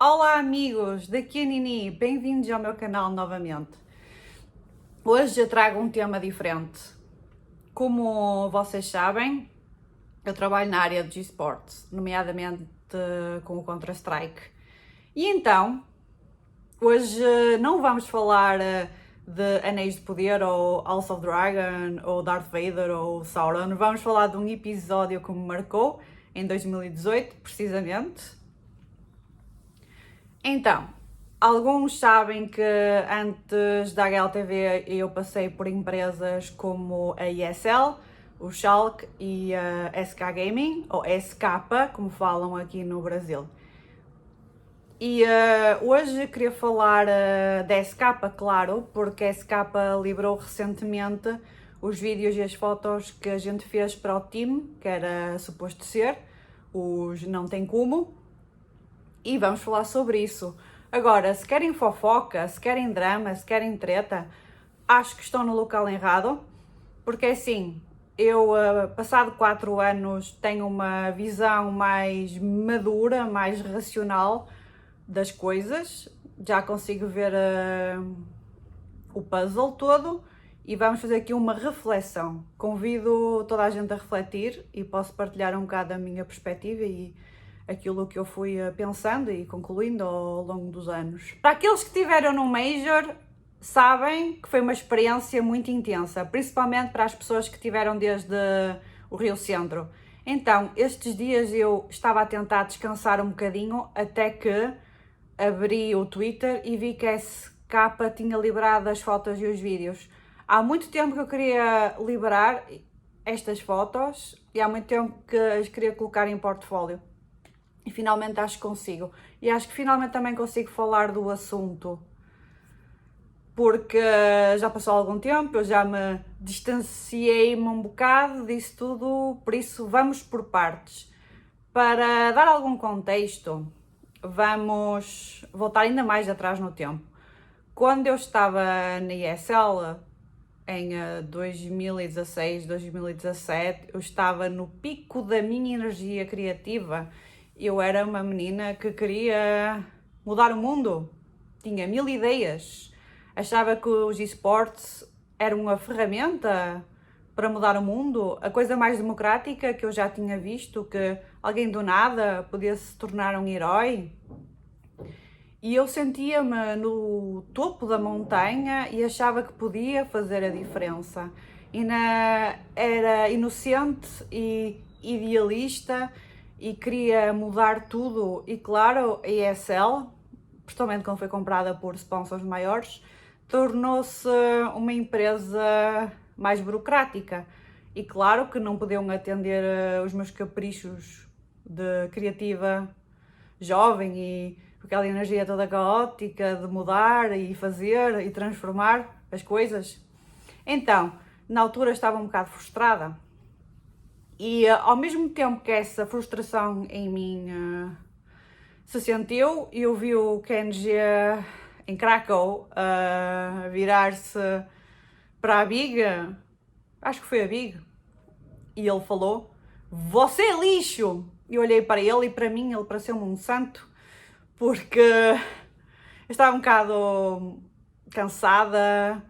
Olá amigos, daqui a Nini, bem-vindos ao meu canal novamente. Hoje eu trago um tema diferente. Como vocês sabem, eu trabalho na área de esportes, nomeadamente com o Counter-Strike. E então, hoje não vamos falar de Anéis de Poder ou House of Dragon ou Darth Vader ou Sauron. Vamos falar de um episódio que me marcou em 2018, precisamente. Então, alguns sabem que antes da HLTV eu passei por empresas como a ESL, o Schalke e a SK Gaming, ou SK, como falam aqui no Brasil. E hoje queria falar da SK, claro, porque a SK liberou recentemente os vídeos e as fotos que a gente fez para o time, que era suposto ser, os Não Tem Como, e vamos falar sobre isso. Agora, se querem fofoca, se querem drama, se querem treta, acho que estão no local errado, porque assim, eu, passado 4 anos, tenho uma visão mais madura, mais racional das coisas, já consigo ver o puzzle todo e vamos fazer aqui uma reflexão. Convido toda a gente a refletir e posso partilhar um bocado a minha perspectiva e aquilo que eu fui pensando e concluindo ao longo dos anos. Para aqueles que estiveram no Major, sabem que foi uma experiência muito intensa, principalmente para as pessoas que estiveram desde o Rio Centro. Então, estes dias eu estava a tentar descansar um bocadinho até que abri o Twitter e vi que a SK tinha liberado as fotos e os vídeos. Há muito tempo que eu queria liberar estas fotos e há muito tempo que as queria colocar em portfólio. E finalmente acho que consigo. E acho que finalmente também consigo falar do assunto. Porque já passou algum tempo, eu já me distanciei-me um bocado disso tudo, por isso vamos por partes. Para dar algum contexto, vamos voltar ainda mais atrás no tempo. Quando eu estava na ESL, em 2016, 2017, eu estava no pico da minha energia criativa. Eu era uma menina que queria mudar o mundo, tinha 1000 ideias, achava que os esportes eram uma ferramenta para mudar o mundo, a coisa mais democrática que eu já tinha visto, que alguém do nada podia se tornar um herói. E eu sentia-me no topo da montanha e achava que podia fazer a diferença. Era inocente e idealista e queria mudar tudo. E claro, a ESL, principalmente quando foi comprada por sponsors maiores, tornou-se uma empresa mais burocrática. E claro que não podiam atender os meus caprichos de criativa jovem e com aquela energia toda caótica de mudar e fazer e transformar as coisas. Então, na altura estava um bocado frustrada e ao mesmo tempo que essa frustração em mim se sentiu, eu vi o Kenji em Krakow virar-se para a Big, acho que foi a Big, e ele falou: "Você é lixo!" E olhei para ele e para mim ele pareceu-me um santo, porque eu estava um bocado cansada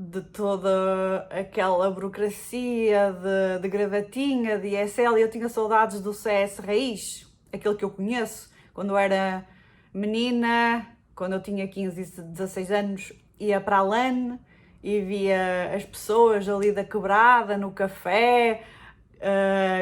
de toda aquela burocracia de gravatinha, de ESL, e eu tinha saudades do CS raiz, aquele que eu conheço, quando eu era menina, quando eu tinha 15 e 16 anos, ia para a LAN e via as pessoas ali da quebrada, no café,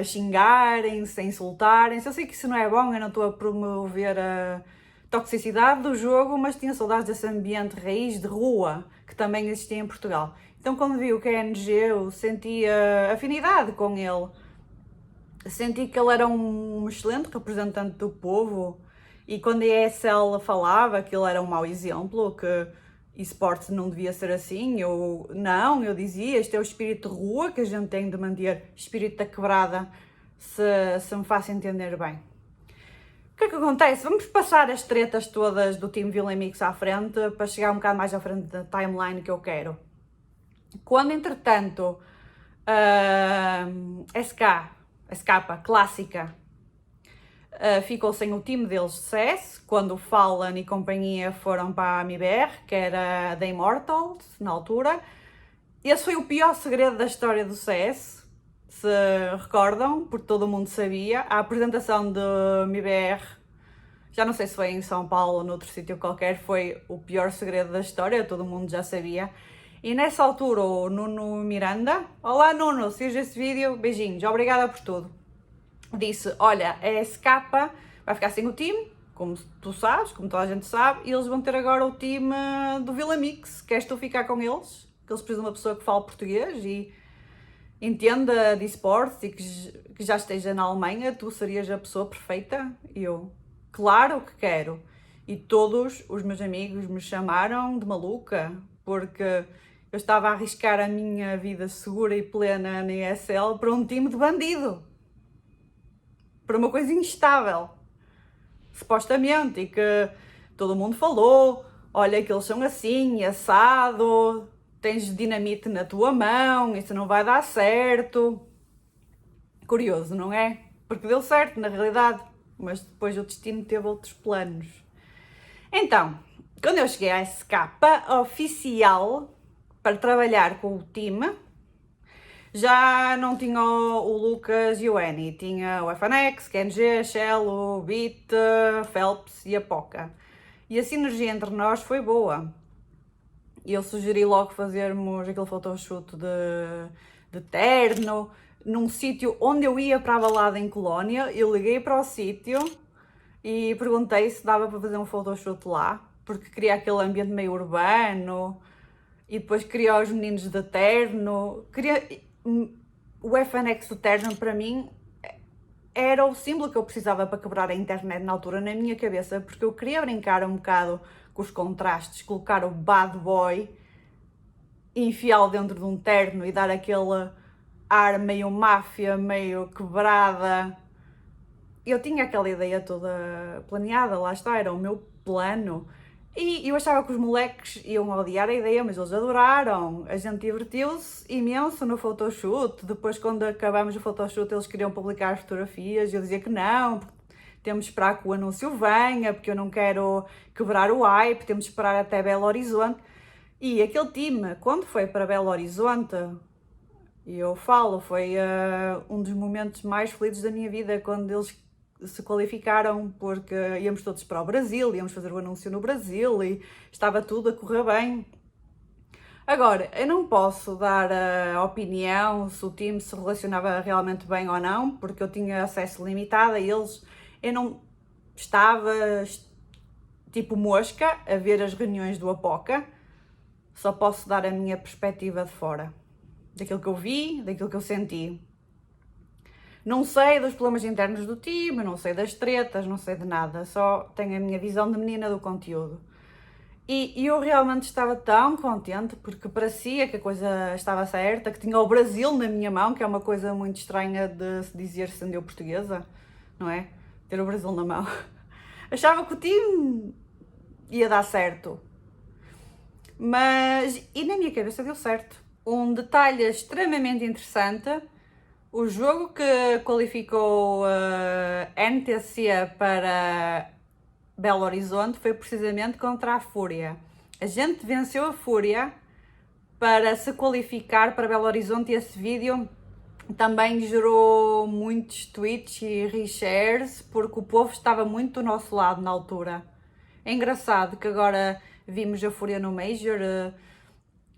xingarem-se, insultarem-se. Eu sei que isso não é bom, eu não estou a promover a toxicidade do jogo, mas tinha saudades desse ambiente raiz de rua que também existia em Portugal. Então quando vi o KNG eu sentia afinidade com ele, senti que ele era um excelente representante do povo e quando a ESL falava que ele era um mau exemplo, que esportes não devia ser assim, eu dizia, este é o espírito de rua que a gente tem de manter, espírito da quebrada, se me faço entender bem. O que é que acontece? Vamos passar as tretas todas do Team Villain Mix à frente para chegar um bocado mais à frente da timeline que eu quero. Quando, entretanto, SK clássica, ficou sem o time deles de CS, quando o Fallen e companhia foram para a MIBR, que era da Immortals, na altura. Esse foi o pior segredo da história do CS, se recordam, porque todo mundo sabia. A apresentação de MIBR, já não sei se foi em São Paulo ou noutro sítio qualquer, foi o pior segredo da história, todo mundo já sabia. E nessa altura o Nuno Miranda, olá Nuno, se vês esse vídeo, beijinhos, obrigada por tudo, disse, olha, a SK vai ficar sem o time, como tu sabes, como toda a gente sabe, e eles vão ter agora o time do Villa Mix. Queres tu ficar com eles? Que eles precisam de uma pessoa que fale português e entenda de esportes e que já esteja na Alemanha, tu serias a pessoa perfeita? E eu, claro que quero. E todos os meus amigos me chamaram de maluca, porque eu estava a arriscar a minha vida segura e plena na ESL para um time de bandido. Para uma coisa instável, supostamente, e que todo mundo falou, olha que eles são assim, assado, tens dinamite na tua mão, isso não vai dar certo. Curioso, não é? Porque deu certo na realidade, mas depois o destino teve outros planos. Então, quando eu cheguei à SK oficial para trabalhar com o time, já não tinha o Lucas e o Eni, tinha o FNX, KNG, Shell, o Beat, Phelps e a Poca. E a sinergia entre nós foi boa. E eu sugeri logo fazermos aquele photoshoot de terno, num sítio onde eu ia para a balada em Colónia. Eu liguei para o sítio e perguntei se dava para fazer um photoshoot lá, porque queria aquele ambiente meio urbano, e depois queria os meninos de terno, o FNX do terno para mim era o símbolo que eu precisava para quebrar a internet na altura na minha cabeça, porque eu queria brincar um bocado com os contrastes, colocar o bad boy, enfiá-lo dentro de um terno e dar aquele ar meio máfia, meio quebrada. Eu tinha aquela ideia toda planeada, lá está, era o meu plano. E eu achava que os moleques iam odiar a ideia, mas eles adoraram. A gente divertiu-se imenso no photoshoot. Depois, quando acabámos o photoshoot, eles queriam publicar as fotografias. Eu dizia que não, porque temos de esperar que o anúncio venha, porque eu não quero quebrar o hype, temos de esperar até Belo Horizonte. E aquele time, quando foi para Belo Horizonte, e eu falo, foi um dos momentos mais felizes da minha vida, quando eles se qualificaram, porque íamos todos para o Brasil, íamos fazer o anúncio no Brasil e estava tudo a correr bem. Agora, eu não posso dar a opinião se o time se relacionava realmente bem ou não, porque eu tinha acesso limitado a eles. Eu não estava tipo mosca a ver as reuniões do Apoca, só posso dar a minha perspectiva de fora, daquilo que eu vi, daquilo que eu senti. Não sei dos problemas internos do time, não sei das tretas, não sei de nada, só tenho a minha visão de menina do conteúdo. E eu realmente estava tão contente, porque parecia que a coisa estava certa, que tinha o Brasil na minha mão, que é uma coisa muito estranha de se dizer sendo eu portuguesa, não é? Ter o Brasil na mão. Achava que o time ia dar certo. E na minha cabeça deu certo. Um detalhe extremamente interessante: o jogo que qualificou a NTC para Belo Horizonte foi precisamente contra a Fúria. A gente venceu a Fúria para se qualificar para Belo Horizonte, e esse vídeo também gerou muitos tweets e reshares, porque o povo estava muito do nosso lado na altura. É engraçado que agora vimos a Fúria no Major,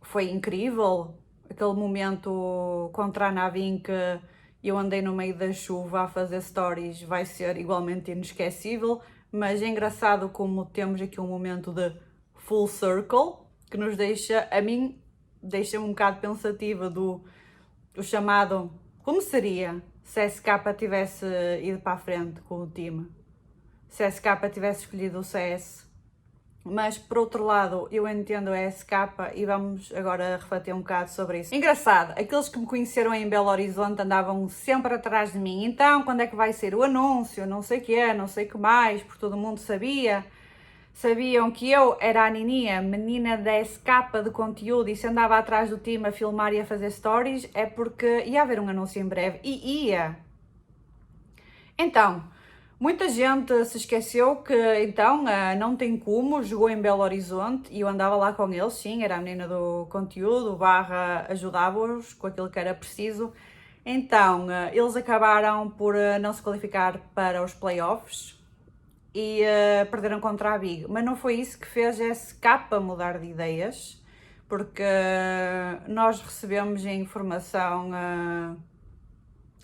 foi incrível. Aquele momento contra a Navin que eu andei no meio da chuva a fazer stories vai ser igualmente inesquecível, mas é engraçado como temos aqui um momento de full circle que nos deixa, a mim, deixa-me um bocado pensativa do chamado, como seria se a SK tivesse ido para a frente com o time, se a SK tivesse escolhido o CS. Mas, por outro lado, eu entendo a SK e vamos agora refletir um bocado sobre isso. Engraçado, aqueles que me conheceram em Belo Horizonte andavam sempre atrás de mim. Então, quando é que vai ser o anúncio? Não sei o que é, não sei o que mais, porque todo mundo sabia. Sabiam que eu era a Nininha, menina da SK de conteúdo, e se andava atrás do time a filmar e a fazer stories, é porque ia haver um anúncio em breve. E ia. Então, Muita gente se esqueceu que então Não Tem Como jogou em Belo Horizonte e eu andava lá com eles, sim, era a menina do conteúdo, barra ajudava-os com aquilo que era preciso. Então, eles acabaram por não se qualificar para os playoffs e perderam contra a Big. Mas não foi isso que fez a SK mudar de ideias, porque nós recebemos a informação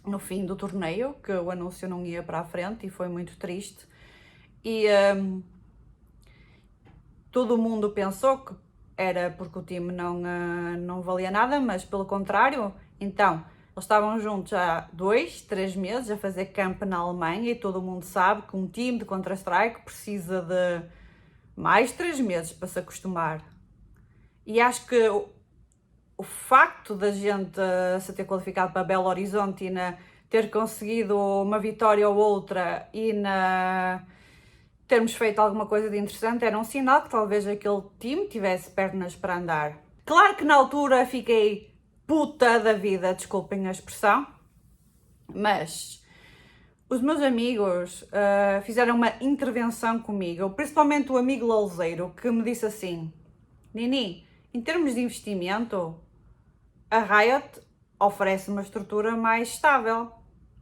no fim do torneio que o anúncio não ia para a frente e foi muito triste. E todo mundo pensou que era porque o time não valia nada, mas pelo contrário, então eles estavam juntos há 2, 3 meses a fazer camp na Alemanha e todo mundo sabe que um time de Counter-Strike precisa de mais 3 meses para se acostumar. E acho que o facto da gente se ter qualificado para Belo Horizonte e ter conseguido uma vitória ou outra e termos feito alguma coisa de interessante era um sinal que talvez aquele time tivesse pernas para andar. Claro que na altura fiquei puta da vida, desculpem a expressão, mas os meus amigos fizeram uma intervenção comigo, principalmente o amigo Louzeiro, que me disse assim: Nini, em termos de investimento, a Riot oferece uma estrutura mais estável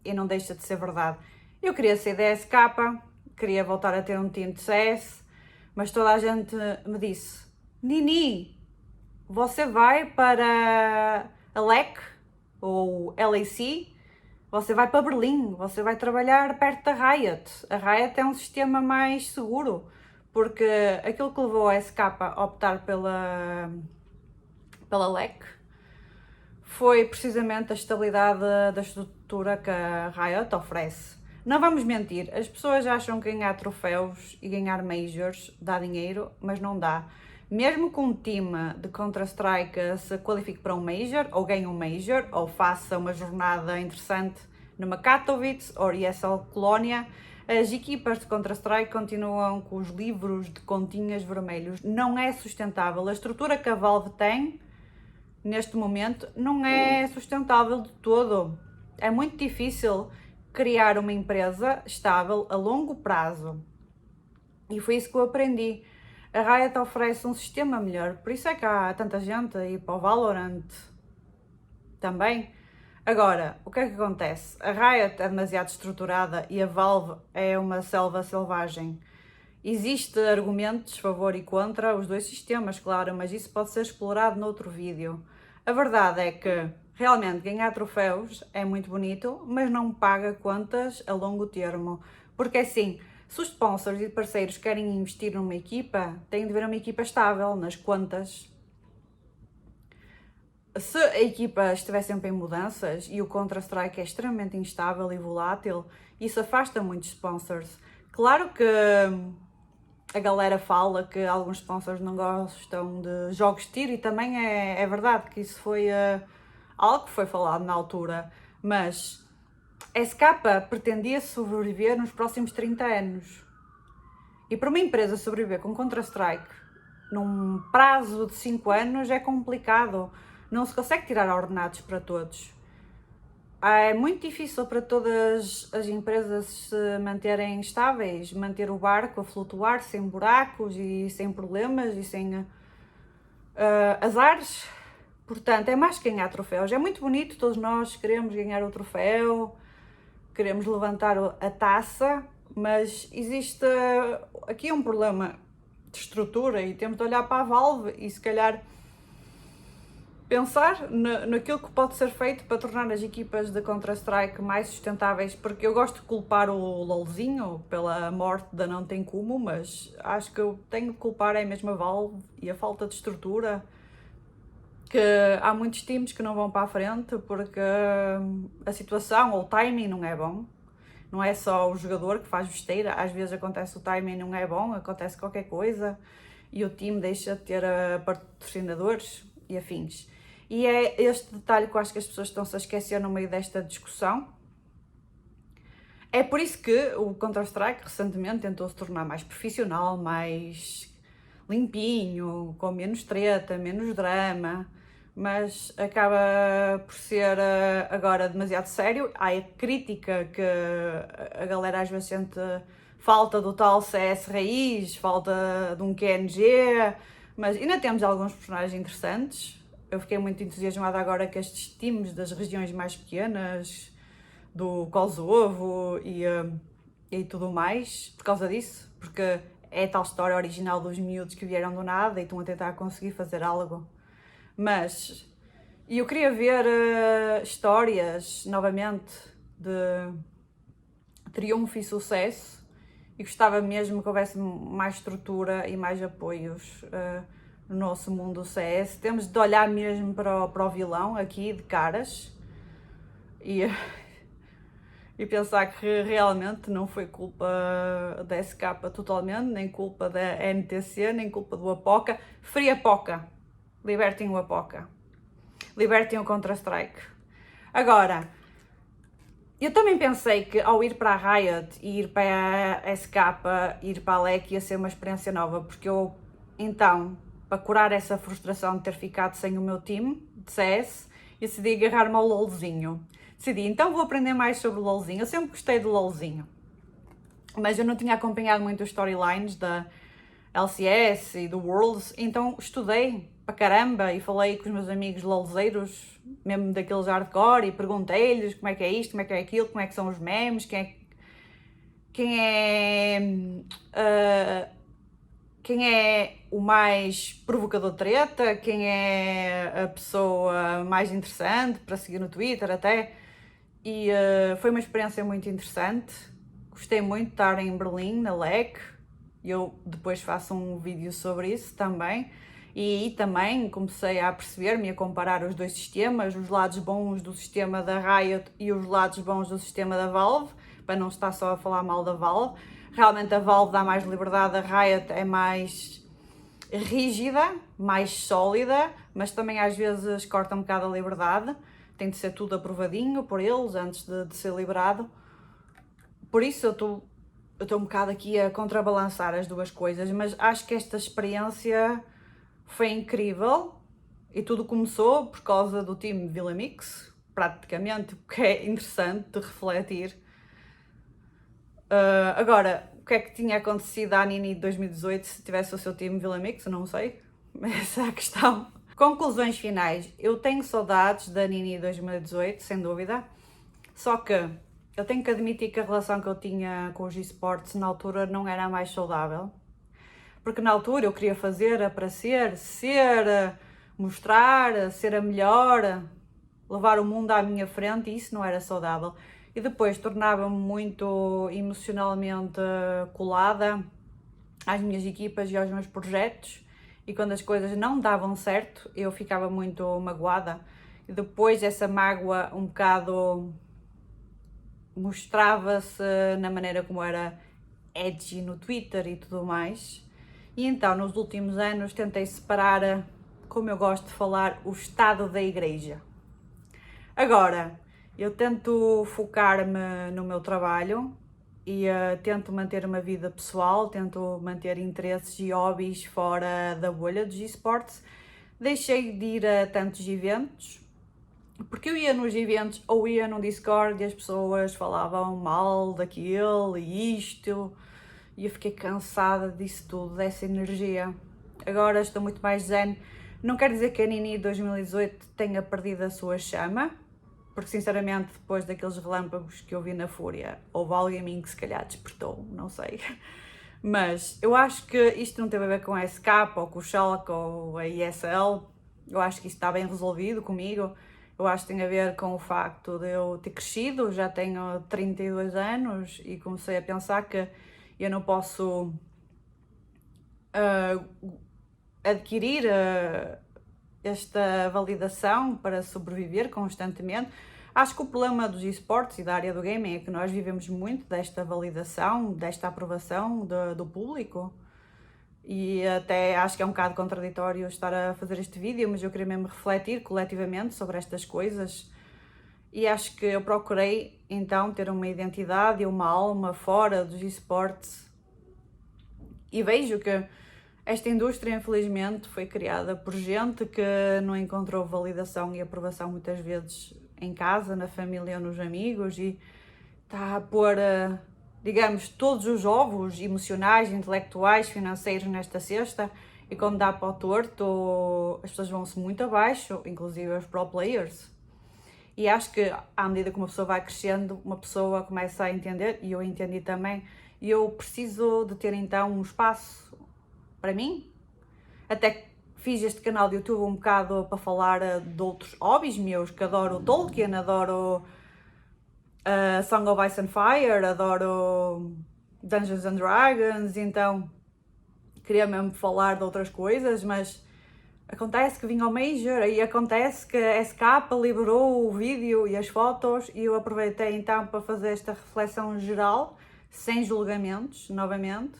e não deixa de ser verdade. Eu queria ser DSK, queria voltar a ter um time de CS, mas toda a gente me disse: Nini, você vai para a LEC ou LAC, você vai para Berlim, você vai trabalhar perto da Riot. A Riot é um sistema mais seguro, porque aquilo que levou a SK a optar pela LEC foi precisamente a estabilidade da estrutura que a Riot oferece. Não vamos mentir, as pessoas acham que ganhar troféus e ganhar majors dá dinheiro, mas não dá. Mesmo que um time de Counter-Strike se qualifique para um major, ou ganhe um major, ou faça uma jornada interessante numa Katowice ou ESL Colónia, as equipas de Counter-Strike continuam com os livros de continhas vermelhos. Não é sustentável. A estrutura que a Valve tem neste momento não é sustentável de todo. É muito difícil criar uma empresa estável a longo prazo. E foi isso que eu aprendi. A Riot oferece um sistema melhor, por isso é que há tanta gente a ir para o Valorant também. Agora, o que é que acontece? A Riot é demasiado estruturada e a Valve é uma selva selvagem. Existem argumentos a favor e contra os dois sistemas, claro, mas isso pode ser explorado noutro vídeo. A verdade é que realmente ganhar troféus é muito bonito, mas não paga contas a longo termo. Porque assim, se os sponsors e parceiros querem investir numa equipa, tem de haver uma equipa estável nas contas. Se a equipa estiver sempre em mudanças e o Counter-Strike é extremamente instável e volátil, isso afasta muitos sponsors. Claro que a galera fala que alguns sponsors não gostam de jogos de tiro e também é verdade que isso foi algo que foi falado na altura, mas a SK pretendia sobreviver nos próximos 30 anos. E para uma empresa sobreviver com Counter-Strike num prazo de 5 anos é complicado. Não se consegue tirar ordenados para todos. É muito difícil para todas as empresas se manterem estáveis, manter o barco a flutuar sem buracos e sem problemas e sem azares. Portanto, é mais que ganhar troféus. É muito bonito, todos nós queremos ganhar o troféu, queremos levantar a taça, mas existe aqui um problema de estrutura e temos de olhar para a Valve e se calhar pensar naquilo que pode ser feito para tornar as equipas de Counter-Strike mais sustentáveis, porque eu gosto de culpar o LOLzinho pela morte da Não Tem Como, mas acho que eu tenho de culpar é mesmo a Valve e a falta de estrutura, que há muitos times que não vão para a frente porque a situação ou o timing não é bom. Não é só o jogador que faz besteira, às vezes acontece o timing não é bom, acontece qualquer coisa e o time deixa de ter patrocinadores e afins. E é este detalhe que eu acho que as pessoas estão-se a esquecer no meio desta discussão. É por isso que o Counter-Strike recentemente tentou se tornar mais profissional, mais limpinho, com menos treta, menos drama, mas acaba por ser agora demasiado sério. Há a crítica que a galera às vezes sente falta do tal CS raiz, falta de um QNG, mas ainda temos alguns personagens interessantes. Eu fiquei muito entusiasmada agora com estes times das regiões mais pequenas, do Kosovo e tudo mais, por causa disso, porque é a tal história original dos miúdos que vieram do nada e estão a tentar conseguir fazer algo. Mas eu queria ver histórias novamente de triunfo e sucesso e gostava mesmo que houvesse mais estrutura e mais apoios no nosso mundo do CS. Temos de olhar mesmo para o vilão aqui de caras e, e pensar que realmente não foi culpa da SK totalmente, nem culpa da NTC, nem culpa do Apoca. Free Apoca! Libertem o Apoca. Libertem o Counter-Strike. Agora, eu também pensei que ao ir para a Riot, ir para a SK, ir para a LEC ia ser uma experiência nova, porque eu, então, para curar essa frustração de ter ficado sem o meu time de CS, decidi agarrar-me ao LOLzinho. Decidi, então vou aprender mais sobre o LOLzinho. Eu sempre gostei do LOLzinho, mas eu não tinha acompanhado muito os storylines da LCS e do Worlds, então estudei para caramba e falei com os meus amigos lolzeiros, mesmo daqueles hardcore, e perguntei-lhes como é que é isto, como é que é aquilo, como é que são os memes, quem é o mais provocador de treta, quem é a pessoa mais interessante para seguir no Twitter até. E foi uma experiência muito interessante. Gostei muito de estar em Berlim, na LEC. Eu depois faço um vídeo sobre isso também. E aí também comecei a perceber-me, a comparar os dois sistemas, os lados bons do sistema da Riot e os lados bons do sistema da Valve, para não estar só a falar mal da Valve. Realmente a Valve dá mais liberdade, a Riot é mais rígida, mais sólida, mas também às vezes corta um bocado a liberdade. Tem de ser tudo aprovadinho por eles antes de ser liberado. Por isso eu estou um bocado aqui a contrabalançar as duas coisas, mas acho que esta experiência foi incrível e tudo começou por causa do time Villa Mix, praticamente, o que é interessante de refletir. Agora, o que é que tinha acontecido à Nini de 2018 se tivesse o seu time Villa Mix? Eu não sei, essa é a questão. Conclusões finais. Eu tenho saudades da Nini 2018, sem dúvida, só que eu tenho que admitir que a relação que eu tinha com os esportes na altura não era a mais saudável. Porque na altura eu queria fazer para ser, mostrar, ser a melhor, levar o mundo à minha frente e isso não era saudável. E depois tornava-me muito emocionalmente colada às minhas equipas e aos meus projetos e quando as coisas não davam certo eu ficava muito magoada e depois essa mágoa um bocado mostrava-se na maneira como era edgy no Twitter e tudo mais. E então, nos últimos anos, tentei separar, como eu gosto de falar, o Estado da Igreja. Agora, eu tento focar-me no meu trabalho e tento manter uma vida pessoal, tento manter interesses e hobbies fora da bolha dos esportes. Deixei de ir a tantos eventos, porque eu ia nos eventos ou ia no Discord e as pessoas falavam mal daquilo e isto, e eu fiquei cansada disso tudo, dessa energia. Agora estou muito mais zen. Não quer dizer que a Nini 2018 tenha perdido a sua chama, porque sinceramente depois daqueles relâmpagos que eu vi na Fúria, houve algo em mim que se calhar despertou, não sei. Mas eu acho que isto não teve a ver com a SK ou com o Schalke ou a ESL. Eu acho que isto está bem resolvido comigo. Eu acho que tem a ver com o facto de eu ter crescido, já tenho 32 anos e comecei a pensar que eu não posso adquirir esta validação para sobreviver constantemente. Acho que o problema dos esportes e da área do gaming é que nós vivemos muito desta validação, desta aprovação do público. E até acho que é um bocado contraditório estar a fazer este vídeo, mas eu queria mesmo refletir coletivamente sobre estas coisas. E acho que eu procurei então ter uma identidade e uma alma fora dos esportes. E vejo que Esta indústria, infelizmente, foi criada por gente que não encontrou validação e aprovação muitas vezes em casa, na família ou nos amigos, e está a pôr, digamos, todos os ovos emocionais, intelectuais, financeiros nesta cesta, e quando dá para o torto, as pessoas vão-se muito abaixo, inclusive os pro players. E acho que à medida que uma pessoa vai crescendo, uma pessoa começa a entender, e eu entendi também, e eu preciso de ter então um espaço para mim. Até fiz este canal de YouTube um bocado para falar de outros hobbies meus, que adoro Tolkien, adoro Song of Ice and Fire, adoro Dungeons and Dragons, então queria mesmo falar de outras coisas, mas acontece que vim ao Major e acontece que a SK liberou o vídeo e as fotos e eu aproveitei então para fazer esta reflexão geral, sem julgamentos, novamente,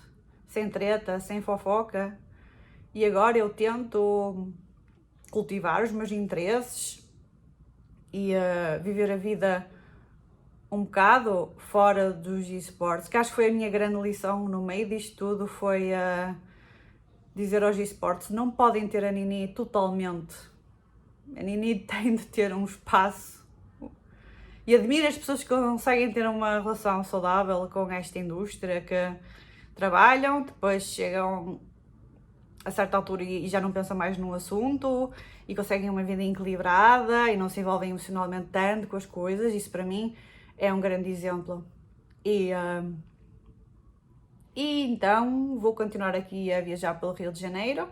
sem treta, sem fofoca, e agora eu tento cultivar os meus interesses e viver a vida um bocado fora dos esportes, que acho que foi a minha grande lição no meio disto tudo, foi dizer aos esportes, não podem ter a Nini totalmente, a Nini tem de ter um espaço, e admiro as pessoas que conseguem ter uma relação saudável com esta indústria, que trabalham, depois chegam a certa altura e já não pensam mais no assunto, e conseguem uma vida equilibrada e não se envolvem emocionalmente tanto com as coisas. Isso para mim é um grande exemplo. E então vou continuar aqui a viajar pelo Rio de Janeiro,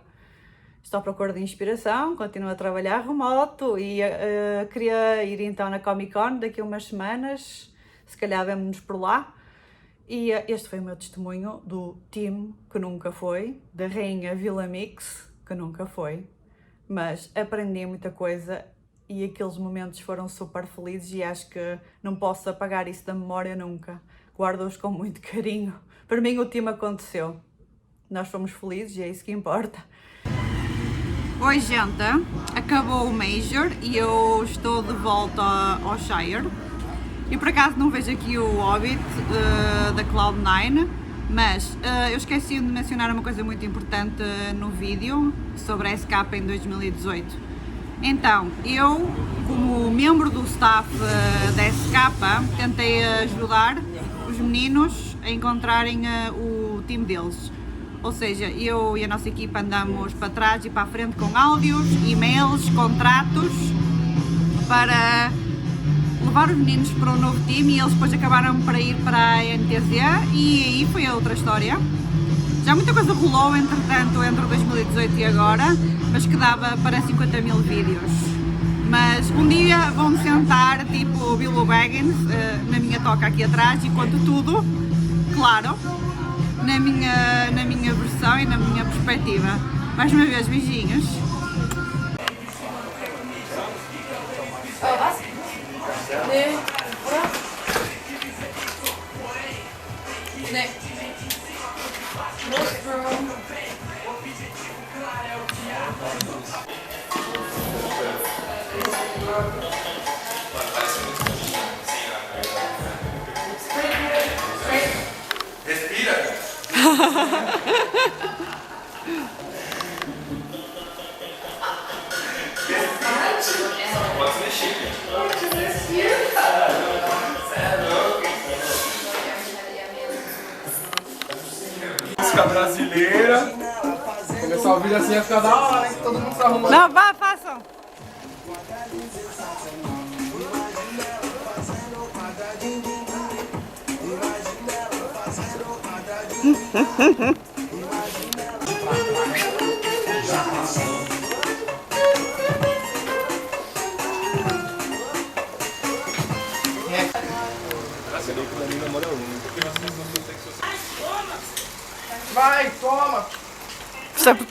estou à procura de inspiração, continuo a trabalhar remoto e queria ir então na Comic Con daqui a umas semanas, se calhar vemo-nos por lá. E este foi o meu testemunho do Team que nunca foi, da Rainha Vila Mix que nunca foi, mas aprendi muita coisa e aqueles momentos foram super felizes e acho que não posso apagar isso da memória nunca, guardo-os com muito carinho. Para mim o Team aconteceu, nós fomos felizes e é isso que importa. Oi gente, acabou o Major e eu estou de volta ao Shire. E por acaso não vejo aqui o Hobbit da Cloud9, mas eu esqueci de mencionar uma coisa muito importante no vídeo sobre a SK em 2018. Então, eu, como membro do staff da SK, tentei ajudar os meninos a encontrarem o time deles. Ou seja, eu e a nossa equipa andamos para trás e para a frente com áudios, e-mails, contratos, para levar os meninos para um novo time, e eles depois acabaram para ir para a NTZ e aí foi a outra história. Já muita coisa rolou, entretanto, entre 2018 e agora, mas que dava para 50 mil vídeos. Mas um dia vão-me sentar, tipo o Bilbo Baggins, na minha toca aqui atrás, e conto tudo, claro, na minha versão e na minha perspectiva. Mais uma vez, beijinhos. Nee, oder? Nee. Los, Bro. Respira. Pode se mexer. Música brasileira. Começar o vídeo assim ia ficar da hora, hein? Todo mundo se arrumando. Não, vá, façam! Vai, toma! Sempre